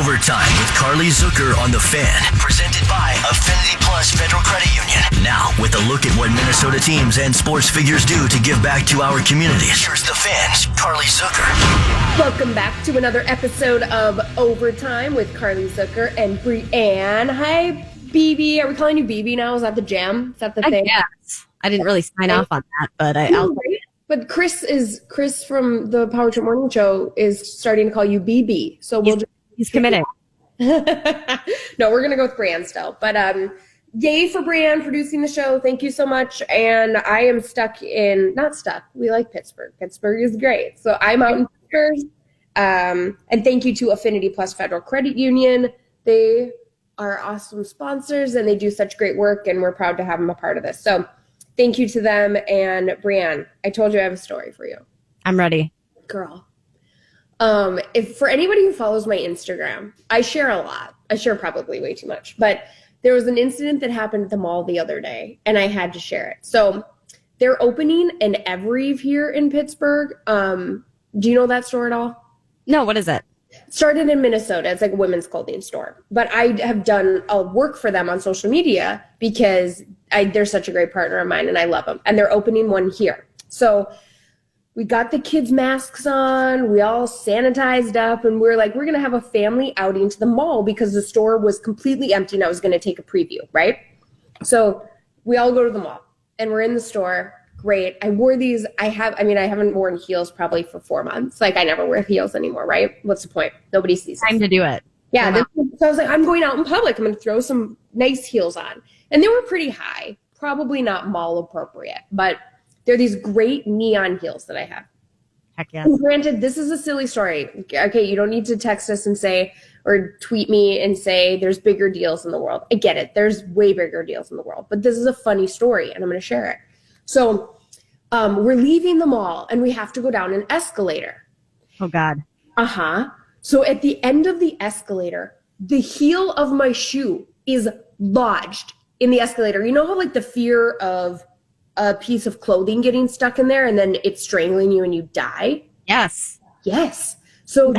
Overtime with Carly Zucker on The Fan. Presented by Affinity Plus Federal Credit Union. Now, with a look at what Minnesota teams and sports figures do to give back to our communities. Here's The Fan's Carly Zucker. Welcome back to another episode of Overtime with Carly Zucker and Brianne. Hi, BB. Are we calling you BB now? Is that the jam? Is that the thing? Yes. I didn't really sign off on that, but But Chris from the Power Trip Morning Show is starting to call you BB. So he's committed. No, we're gonna go with Brianne still. But yay for Brianne producing the show. Thank you so much. And I am not stuck. We like Pittsburgh. Pittsburgh is great. So I'm out in Pittsburgh. And thank you to Affinity Plus Federal Credit Union. They are awesome sponsors and they do such great work, and we're proud to have them a part of this. So thank you to them. And Brianne, I told you I have a story for you. I'm ready. Girl. If for anybody who follows my Instagram, I share a lot. I share probably way too much. But there was an incident that happened at the mall the other day, and I had to share it. So they're opening an Evereve here in Pittsburgh. Do you know that store at all? No, what is it? Started in Minnesota. It's like a women's clothing store. But I have done work for them on social media because they're such a great partner of mine and I love them. And they're opening one here. So we got the kids' masks on. We all sanitized up. And we're going to have a family outing to the mall because the store was completely empty and I was going to take a preview, right? So we all go to the mall and we're in the store. Great. I wore these. I haven't worn heels probably for 4 months. Like I never wear heels anymore, right? What's the point? Nobody sees Time to do it. Yeah. So I was like, I'm going out in public. I'm going to throw some nice heels on. And they were pretty high, probably not mall appropriate, but they're these great neon heels that I have. Heck yes. And granted, this is a silly story. Okay. You don't need to text us and say, or tweet me and say there's bigger deals in the world. I get it. There's way bigger deals in the world, but this is a funny story and I'm going to share it. So we're leaving the mall and we have to go down an escalator. Oh, God. So at the end of the escalator, the heel of my shoe is lodged in the escalator. You know how like the fear of a piece of clothing getting stuck in there and then it's strangling you and you die? Yes. So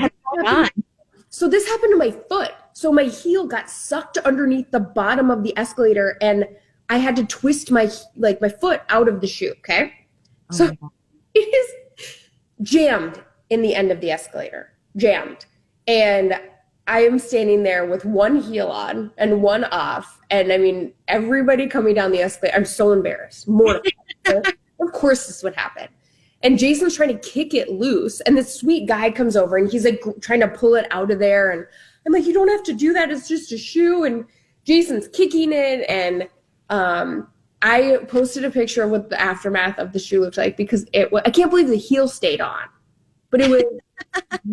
so this happened to my foot. So my heel got sucked underneath the bottom of the escalator and I had to twist my foot out of the shoe, okay? Oh, so it is jammed in the end of the escalator, jammed. And I am standing there with one heel on and one off. And I mean, everybody coming down the escalator, I'm so embarrassed, mortified. Of course this would happen. And Jason's trying to kick it loose. And this sweet guy comes over and he's like trying to pull it out of there. And I'm like, you don't have to do that. It's just a shoe. And Jason's kicking it. And I posted a picture of what the aftermath of the shoe looked like because I can't believe the heel stayed on, but it was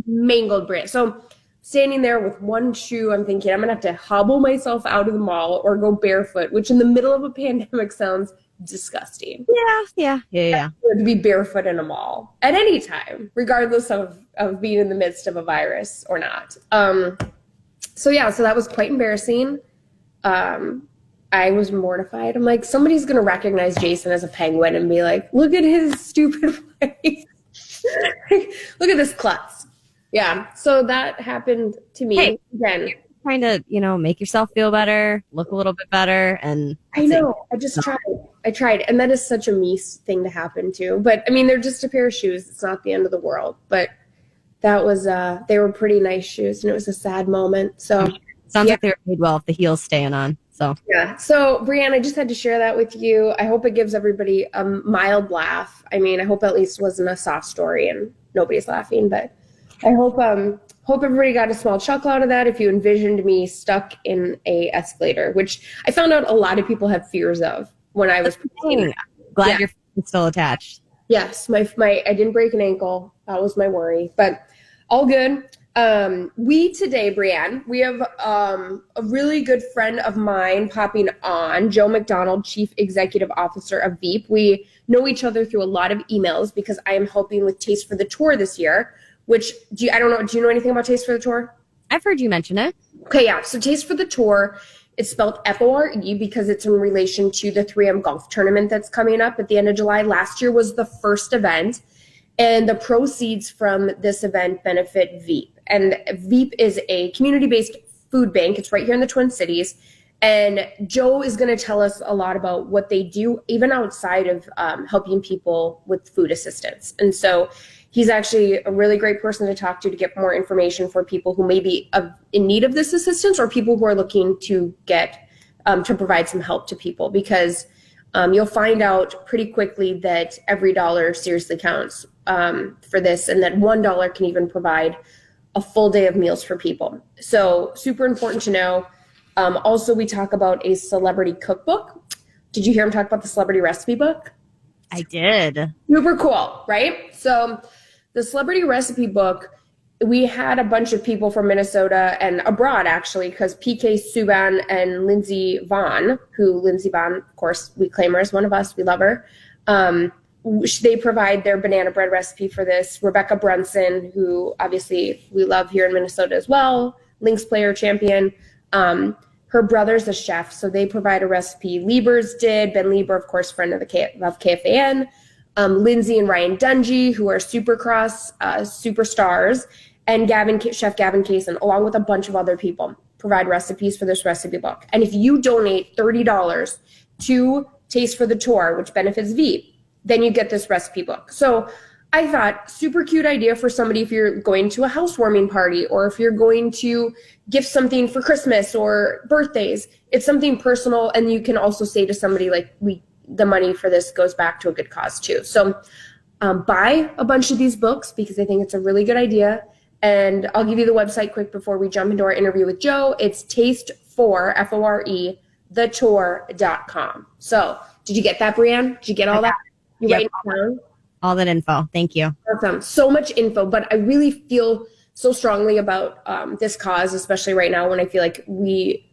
mangled brand. So standing there with one shoe, I'm thinking I'm going to have to hobble myself out of the mall or go barefoot, which in the middle of a pandemic sounds disgusting. Yeah. To be barefoot in a mall at any time, regardless of being in the midst of a virus or not. So that was quite embarrassing. I was mortified. I'm like, somebody's going to recognize Jason as a penguin and be like, look at his stupid face. Look at this klutz. Yeah. So that happened to me. Hey, again. You're trying to, make yourself feel better, look a little bit better. And I know. I tried. And that is such a me thing to happen to. But I mean, they're just a pair of shoes. It's not the end of the world. But that was, they were pretty nice shoes and it was a sad moment. So sounds like they were made well if the heel's staying on. So Brianne, I just had to share that with you. I hope it gives everybody a mild laugh. I mean, I hope at least it wasn't a soft story and nobody's laughing, but I hope everybody got a small chuckle out of that if you envisioned me stuck in a escalator, which I found out a lot of people have fears of when I was glad your feet is still attached. Yes, my I didn't break an ankle. That was my worry, but all good. We today, Brianne, we have a really good friend of mine popping on, Joe McDonald, Chief Executive Officer of VEAP. We know each other through a lot of emails because I am helping with Taste for the Tour this year, which, do you know anything about Taste for the Tour? I've heard you mention it. Okay, yeah. So Taste for the Tour, it's spelled Fore because it's in relation to the 3M golf tournament that's coming up at the end of July. Last year was the first event. And the proceeds from this event benefit VEAP. And VEAP is a community-based food bank. It's right here in the Twin Cities. And Joe is going to tell us a lot about what they do, even outside of helping people with food assistance. And so he's actually a really great person to talk to get more information for people who may be in need of this assistance, or people who are looking to get to provide some help to people, because you'll find out pretty quickly that every dollar seriously counts for this, and that $1 can even provide a full day of meals for people. So super important to know. Also, we talk about a celebrity cookbook. Did you hear him talk about the celebrity recipe book? I did. Super cool, right? So the celebrity recipe book, we had a bunch of people from Minnesota and abroad, actually, because PK Subban and Lindsey Vaughn, of course, we claim her as one of us. We love her. They provide their banana bread recipe for this. Rebecca Brunson, who obviously we love here in Minnesota as well, Lynx player champion. Her brother's a chef, so they provide a recipe. Lieber's did. Ben Lieber, of course, friend of KFAN. Lindsay and Ryan Dungy, who are Supercross superstars, and Chef Gavin Kaysen, along with a bunch of other people, provide recipes for this recipe book. And if you donate $30 to Taste for the Tour, which benefits VEAP, then you get this recipe book. So I thought, super cute idea for somebody if you're going to a housewarming party, or if you're going to gift something for Christmas or birthdays. It's something personal, and you can also say to somebody, like, the money for this goes back to a good cause too. So buy a bunch of these books, because I think it's a really good idea. And I'll give you the website quick before we jump into our interview with Joe. It's Fore, Fore, thetour.com. So did you get that, Brianne? Did you get all that? You writing it down? All that info. Thank you. Awesome. So much info, but I really feel so strongly about this cause, especially right now when I feel like we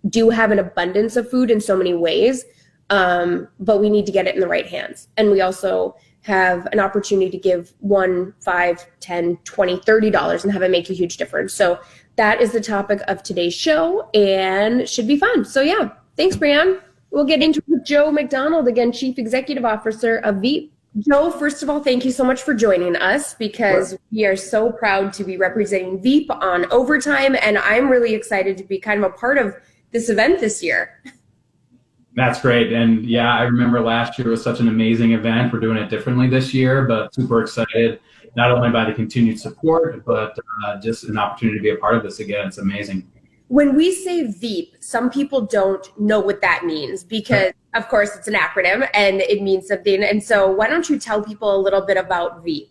do have an abundance of food in so many ways, but we need to get it in the right hands. And we also have an opportunity to give $1, $5, $10, $20, $30 and have it make a huge difference. So that is the topic of today's show, and it should be fun. So yeah, thanks, Brianne. We'll get into it with Joe McDonald, again, Chief Executive Officer of VEAP. Joe, first of all, thank you so much for joining us, because we are so proud to be representing VEAP on Overtime, and I'm really excited to be kind of a part of this event this year. That's great. And yeah, I remember last year was such an amazing event. We're doing it differently this year, but super excited, not only by the continued support, but just an opportunity to be a part of this again. It's amazing. When we say VEAP, some people don't know what that means, because of course it's an acronym and it means something. And so why don't you tell people a little bit about VEAP?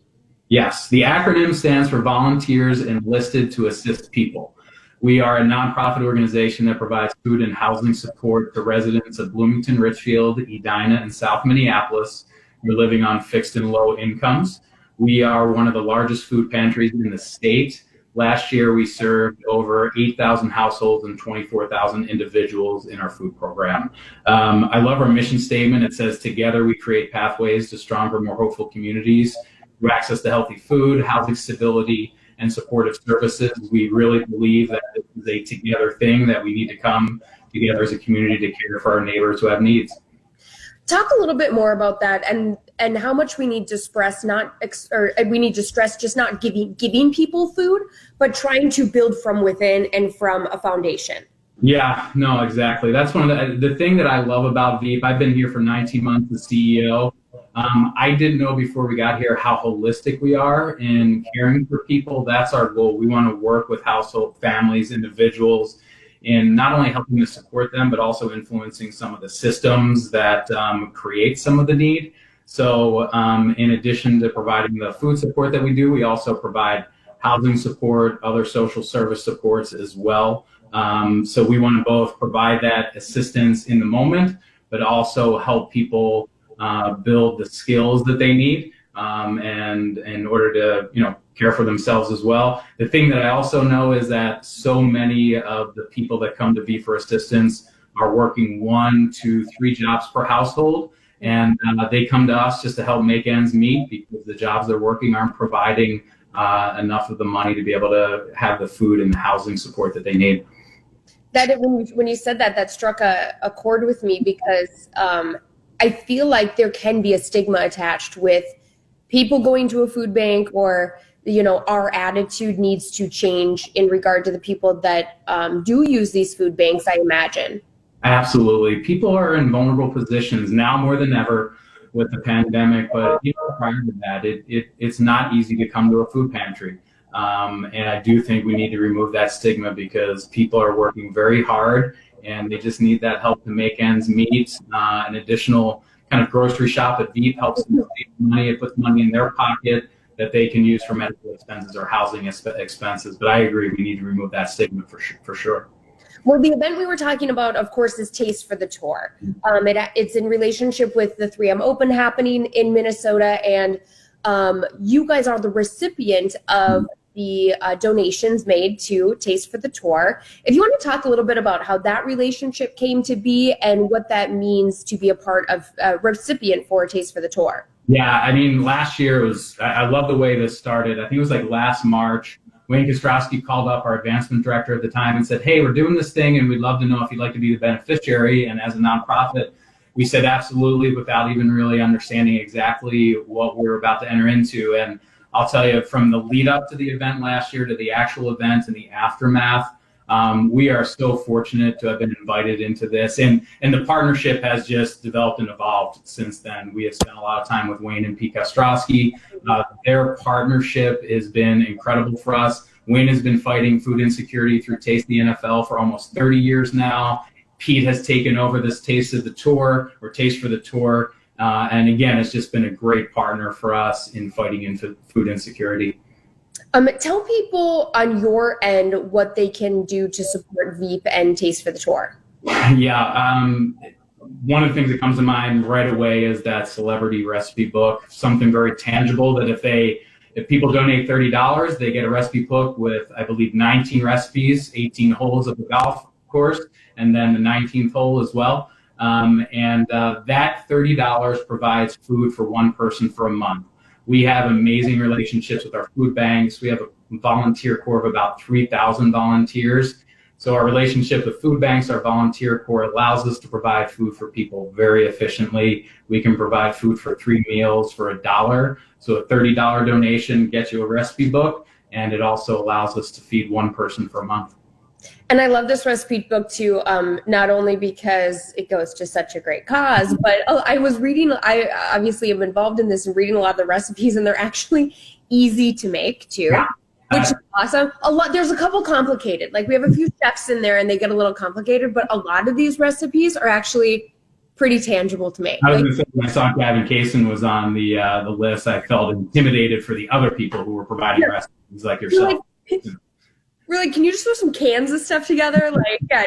Yes, the acronym stands for Volunteers Enlisted to Assist People. We are a nonprofit organization that provides food and housing support to residents of Bloomington, Richfield, Edina, and South Minneapolis who are living on fixed and low incomes. We are one of the largest food pantries in the state. Last year, we served over 8,000 households and 24,000 individuals in our food program. I love our mission statement. It says, "Together we create pathways to stronger, more hopeful communities through access to healthy food, housing stability, and supportive services." We really believe that this is a together thing, that we need to come together as a community to care for our neighbors who have needs. Talk a little bit more about that, and how much we need to stress, just not giving people food, but trying to build from within and from a foundation. Yeah, no, exactly. That's one of the thing that I love about VEAP. I've been here for 19 months as CEO. I didn't know before we got here how holistic we are in caring for people. That's our goal. We want to work with household, families, individuals, in not only helping to support them, but also influencing some of the systems that create some of the need. So in addition to providing the food support that we do, we also provide housing support, other social service supports as well. So we want to both provide that assistance in the moment, but also help people build the skills that they need and in order to, care for themselves as well. The thing that I also know is that so many of the people that come to VEAP for assistance are working 1, 2, 3 jobs per household. And they come to us just to help make ends meet, because the jobs they're working aren't providing enough of the money to be able to have the food and the housing support that they need. That when you said that struck a chord with me, because I feel like there can be a stigma attached with people going to a food bank, or our attitude needs to change in regard to the people that do use these food banks, I imagine. Absolutely. People are in vulnerable positions now more than ever with the pandemic, but prior to that, it's not easy to come to a food pantry. And I do think we need to remove that stigma, because people are working very hard and they just need that help to make ends meet. An additional kind of grocery shop at VEAP helps them save money. It puts money in their pocket that they can use for medical expenses or housing expenses. But I agree, we need to remove that stigma for sure. Well, the event we were talking about, of course, is Taste for the Tour. It's in relationship with the 3M Open happening in Minnesota, and you guys are the recipient of the donations made to Taste for the Tour. If you want to talk a little bit about how that relationship came to be and what that means to be a part of a recipient for Taste for the Tour. Yeah, I mean, last year I love the way this started. I think it was like last March. Wayne Kostrowski called up our advancement director at the time and said, hey, we're doing this thing and we'd love to know if you'd like to be the beneficiary. And as a nonprofit, we said absolutely, without even really understanding exactly what we were about to enter into. And I'll tell you, from the lead up to the event last year to the actual event and the aftermath, we are so fortunate to have been invited into this. And the partnership has just developed and evolved since then. We have spent a lot of time with Wayne and Pete Kostrowski. Their partnership has been incredible for us. Wayne has been fighting food insecurity through Taste the NFL for almost 30 years now. Pete has taken over this Taste of the Tour, or Taste for the Tour. And again, it's just been a great partner for us in fighting food insecurity. Tell people on your end what they can do to support VEAP and Taste for the Tour. Yeah, one of the things that comes to mind right away is that celebrity recipe book, something very tangible that if people donate $30, they get a recipe book with, I believe, 19 recipes, 18 holes of a golf course, and then the 19th hole as well. That $30 provides food for one person for a month. We have amazing relationships with our food banks. We have a volunteer corps of about 3,000 volunteers. So our relationship with food banks, our volunteer corps, allows us to provide food for people very efficiently. We can provide food for 3 meals for $1. So a $30 donation gets you a recipe book, and it also allows us to feed one person for a month. And I love this recipe book too, not only because it goes to such a great cause, but I obviously am involved in this and reading a lot of the recipes, and they're actually easy to make too, which is awesome. There's a couple complicated, like we have a few steps in there and they get a little complicated, but a lot of these recipes are actually pretty tangible to make. I was going to say, when I saw Gavin Kaysen was on the list, I felt intimidated for the other people who were providing recipes like yourself. We're like, can you just throw some cans of stuff together?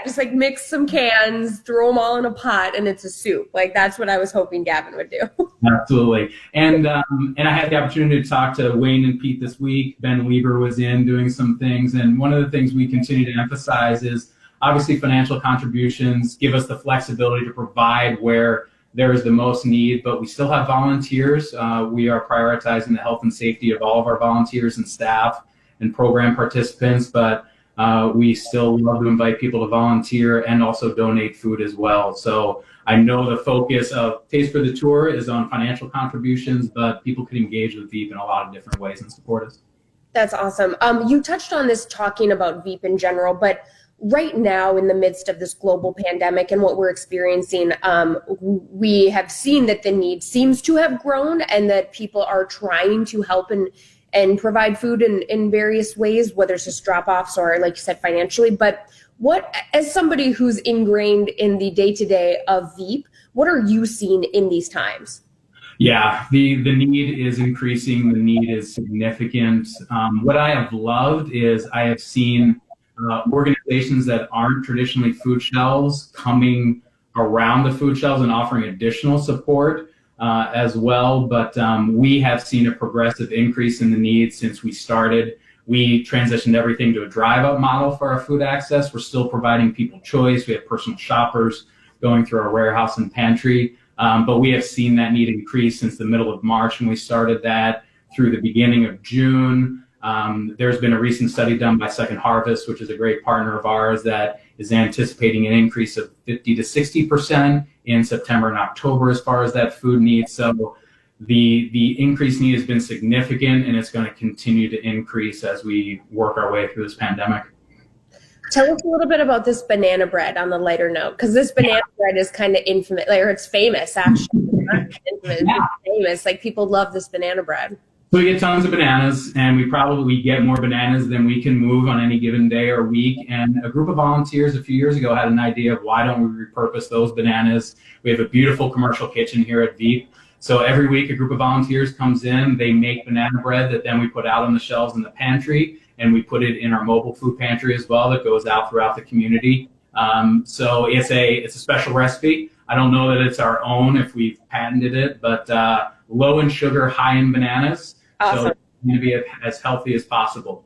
Just mix some cans, throw them all in a pot, and it's a soup. That's what I was hoping Gavin would do. Absolutely. And I had the opportunity to talk to Wayne and Pete this week. Ben Weber was in doing some things. And one of the things we continue to emphasize is obviously financial contributions give us the flexibility to provide where there is the most need, but we still have volunteers. We are prioritizing the health and safety of all of our volunteers and staff and program participants, but we still love to invite people to volunteer and also donate food as well. So I know the focus of Taste for the Tour is on financial contributions, but people can engage with VEAP in a lot of different ways and support us. That's awesome. You touched on this talking about VEAP in general, but right now in the midst of this global pandemic and what we're experiencing, we have seen that the need seems to have grown and that people are trying to help and provide food in various ways, whether it's just drop-offs or, like you said, financially. But what, as somebody who's ingrained in the day-to-day of VEAP, what are you seeing in these times? Yeah, the need is increasing. The need is significant. What I have loved is I have seen organizations that aren't traditionally food shelves coming around the food shelves and offering additional support as well, but we have seen a progressive increase in the need since we started. We transitioned everything to a drive-up model for our food access. We're still providing people choice. We have personal shoppers going through our warehouse and pantry, but we have seen that need increase since the middle of March when we started that through the beginning of June. There's been a recent study done by Second Harvest, which is a great partner of ours, that is anticipating an increase of 50 to 60% in September and October as far as that food need. So the increased need has been significant, and it's going to continue to increase as we work our way through this pandemic. Tell us a little bit about this banana bread on the lighter note, because this banana bread is kind of infamous, or it's famous actually. It's famous. Like, people love this banana bread. So we get tons of bananas, and we get more bananas than we can move on any given day or week. And a group of volunteers a few years ago had an idea of, why don't we repurpose those bananas? We have a beautiful commercial kitchen here at VEAP. So every week a group of volunteers comes in, they make banana bread that then we put out on the shelves in the pantry, and we put it in our mobile food pantry as well that goes out throughout the community. So it's a special recipe. I don't know that it's our own if we've patented it, but low in sugar, high in bananas. Awesome. So it's going to be as healthy as possible.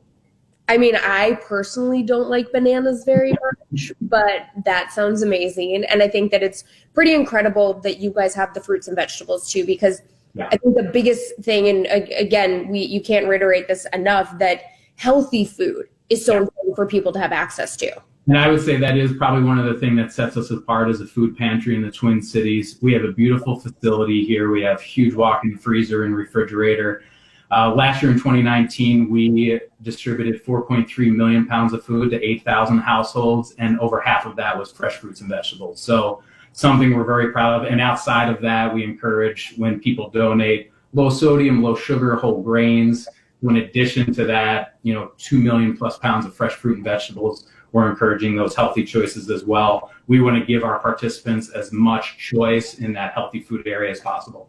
I mean, I personally don't like bananas very much, but that sounds amazing. And I think that it's pretty incredible that you guys have the fruits and vegetables too, because I think the biggest thing, and again, you can't reiterate this enough, that healthy food is so important for people to have access to. And I would say that is probably one of the things that sets us apart as a food pantry in the Twin Cities. We have a beautiful facility here. We have huge walk-in freezer and refrigerator. Last year in 2019, we distributed 4.3 million pounds of food to 8,000 households, and over half of that was fresh fruits and vegetables. So something we're very proud of. And outside of that, we encourage, when people donate, low sodium, low sugar, whole grains. In addition to that, 2 million plus pounds of fresh fruit and vegetables. We're encouraging those healthy choices as well. We want to give our participants as much choice in that healthy food area as possible.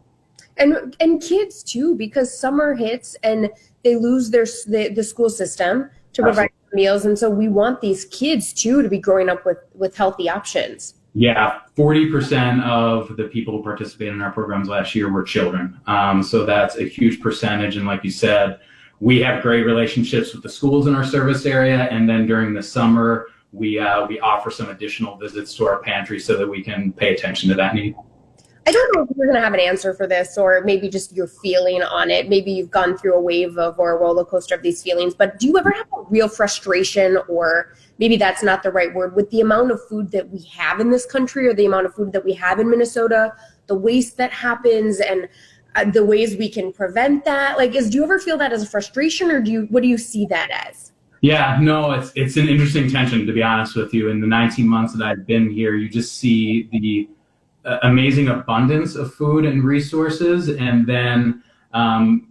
And kids too, because summer hits and they lose the school system to provide meals. And so we want these kids too to be growing up with healthy options. Yeah, 40% of the people who participated in our programs last year were children. So that's a huge percentage. And like you said, we have great relationships with the schools in our service area. And then during the summer, we offer some additional visits to our pantry so that we can pay attention to that need. I don't know if you're going to have an answer for this, or maybe just your feeling on it. Maybe you've gone through a wave of, or a roller coaster of these feelings, but do you ever have a real frustration, or maybe that's not the right word, with the amount of food that we have in this country, or the amount of food that we have in Minnesota, the waste that happens, and the ways we can prevent that? Like, do you ever feel that as a frustration, or what do you see that as? Yeah, no, it's an interesting tension, to be honest with you. In the 19 months that I've been here, you just see the amazing abundance of food and resources, and then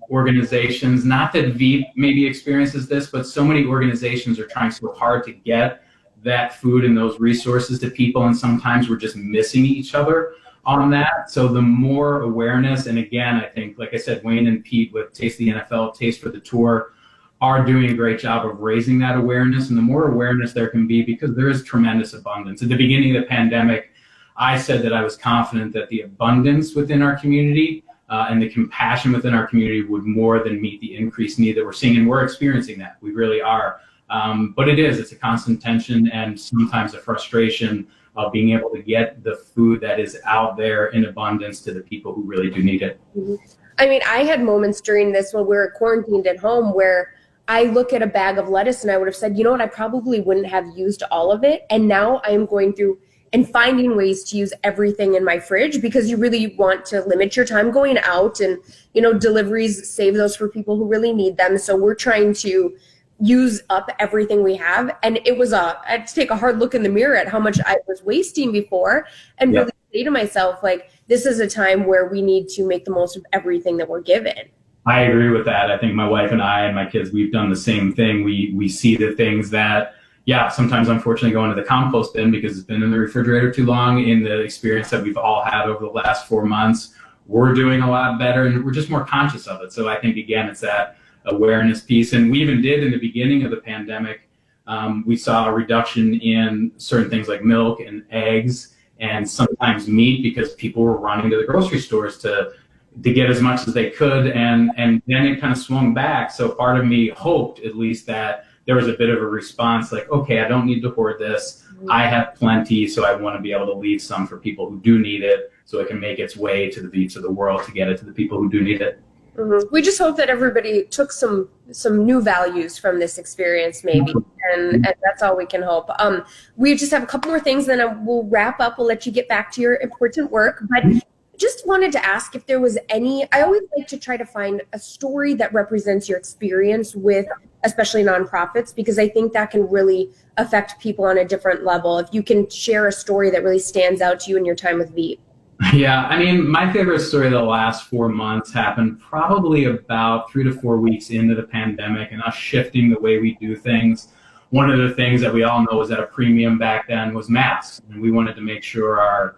organizations, not that VEAP maybe experiences this, but so many organizations are trying so hard to get that food and those resources to people, and sometimes we're just missing each other on that. So the more awareness, and again, I think, like I said, Wayne and Pete with Taste the NFL, Taste for the Tour, are doing a great job of raising that awareness, and the more awareness there can be, because there is tremendous abundance. At the beginning of the pandemic, I said that I was confident that the abundance within our community and the compassion within our community would more than meet the increased need that we're seeing, and we're experiencing that. We really are. But it's a constant tension, and sometimes a frustration of being able to get the food that is out there in abundance to the people who really do need it. Mm-hmm. I mean, I had moments during this when we were quarantined at home where I look at a bag of lettuce and I would have said, you know what, I probably wouldn't have used all of it. And now I am going through and finding ways to use everything in my fridge, because you really want to limit your time going out, and, deliveries, save those for people who really need them. So we're trying to use up everything we have. And I had to take a hard look in the mirror at how much I was wasting before, and really say to myself, like, this is a time where we need to make the most of everything that we're given. I agree with that. I think my wife and I and my kids, we've done the same thing. We see the things that, sometimes unfortunately go into the compost bin because it's been in the refrigerator too long. In the experience that we've all had over the last 4 months, we're doing a lot better, and we're just more conscious of it. So I think, again, it's that awareness piece. And we even did in the beginning of the pandemic, we saw a reduction in certain things like milk and eggs and sometimes meat, because people were running to the grocery stores to get as much as they could. And then it kind of swung back. So part of me hoped, at least, that there was a bit of a response, like, okay, I don't need to hoard this. I have plenty, so I want to be able to leave some for people who do need it, so it can make its way to the VEAPs of the world to get it to the people who do need it. Mm-hmm. We just hope that everybody took some new values from this experience, maybe, and that's all we can hope. We just have a couple more things, then we'll wrap up. We'll let you get back to your important work. But just wanted to ask if there was any, I always like to try to find a story that represents your experience with especially nonprofits, because I think that can really affect people on a different level. If you can share a story that really stands out to you in your time with VEAP. Yeah, I mean, my favorite story of the last 4 months happened probably about 3 to 4 weeks into the pandemic and us shifting the way we do things. One of the things that we all know was at a premium back then was masks, and we wanted to make sure our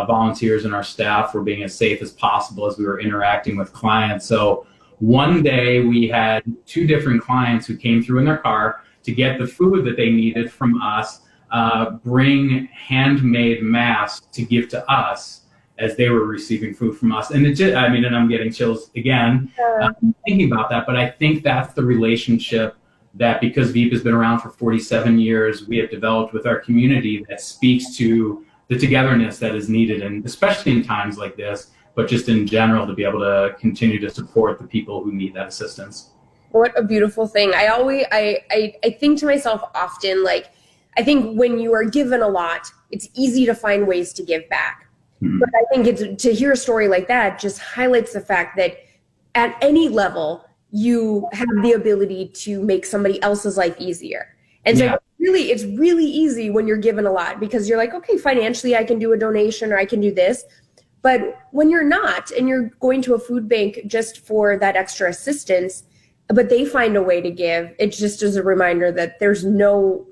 volunteers and our staff were being as safe as possible as we were interacting with clients. So one day we had 2 different clients who came through in their car to get the food that they needed from us, bring handmade masks to give to us as they were receiving food from us. And and I'm getting chills again thinking about that, but I think that's the relationship that, because VEAP has been around for 47 years, we have developed with our community that speaks to the togetherness that is needed, and especially in times like this, but just in general, to be able to continue to support the people who need that assistance. What a beautiful thing. I think to myself often, like, I think when you are given a lot, it's easy to find ways to give back. But I think to hear a story like that just highlights the fact that at any level, you have the ability to make somebody else's life easier. And so it's really easy when you're given a lot, because you're like, okay, financially I can do a donation or I can do this. But when you're not, and you're going to a food bank just for that extra assistance, but they find a way to give, it just is a reminder that there's no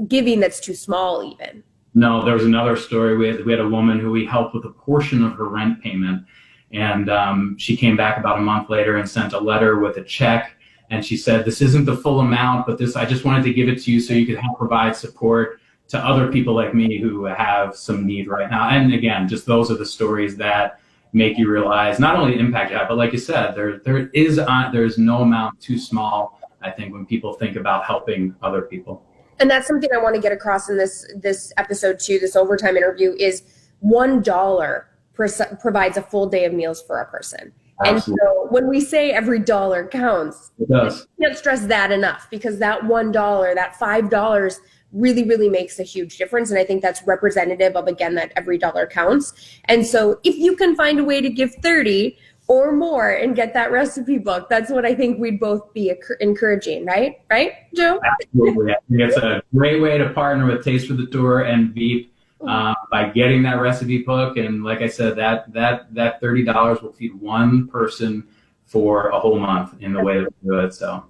giving that's too small even. No, there was another story. We had a woman who we helped with a portion of her rent payment. And she came back about a month later and sent a letter with a check. And she said, this isn't the full amount, but I just wanted to give it to you so you could help provide support to other people like me who have some need right now. And again, just those are the stories that make you realize not only the impact you have, but like you said, there's no amount too small, I think, when people think about helping other people. And that's something I want to get across in this episode too, this overtime interview, is $1 provides a full day of meals for a person. Absolutely. And so when we say every dollar counts, it does. I can't stress that enough, because that $1, that $5 really, really makes a huge difference. And I think that's representative of, again, that every dollar counts. And so if you can find a way to give 30 or more and get that recipe book, that's what I think we'd both be encouraging, right? Right, Joe? Absolutely. I think it's a great way to partner with Taste for the Tour and VEAP by getting that recipe book. And like I said, that $30 will feed one person for a whole month in the way that we do it. So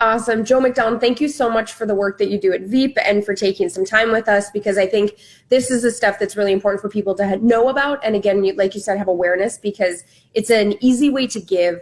awesome. Joe McDonald, thank you so much for the work that you do at VEAP and for taking some time with us, because I think this is the stuff that's really important for people to know about. And again, like you said, have awareness, because it's an easy way to give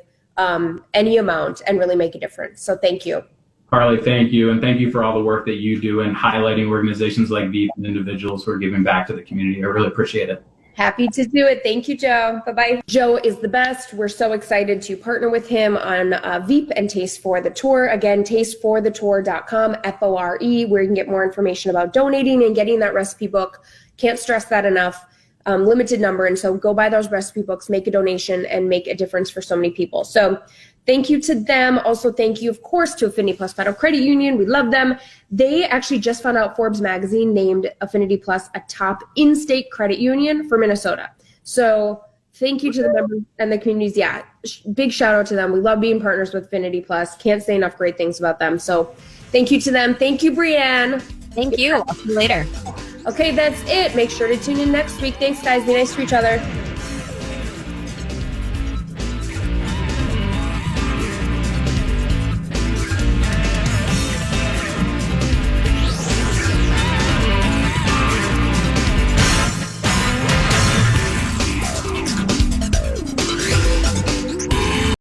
any amount and really make a difference. So thank you. Carly, thank you. And thank you for all the work that you do in highlighting organizations like VEAP and individuals who are giving back to the community. I really appreciate it. Happy to do it. Thank you, Joe. Bye-bye. Joe is the best. We're so excited to partner with him on VEAP and Taste for the Tour. Again, tasteforthetour.com, FORE, where you can get more information about donating and getting that recipe book. Can't stress that enough. Limited number. And so go buy those recipe books, make a donation, and make a difference for so many people. So thank you to them. Also, thank you, of course, to Affinity Plus Federal Credit Union. We love them. They actually just found out Forbes magazine named Affinity Plus a top in-state credit union for Minnesota. So thank you to the members and the communities. Yeah, big shout out to them. We love being partners with Affinity Plus. Can't say enough great things about them. So thank you to them. Thank you, Brianne. Thank you. I'll see you later. Okay, that's it. Make sure to tune in next week. Thanks, guys. Be nice to each other.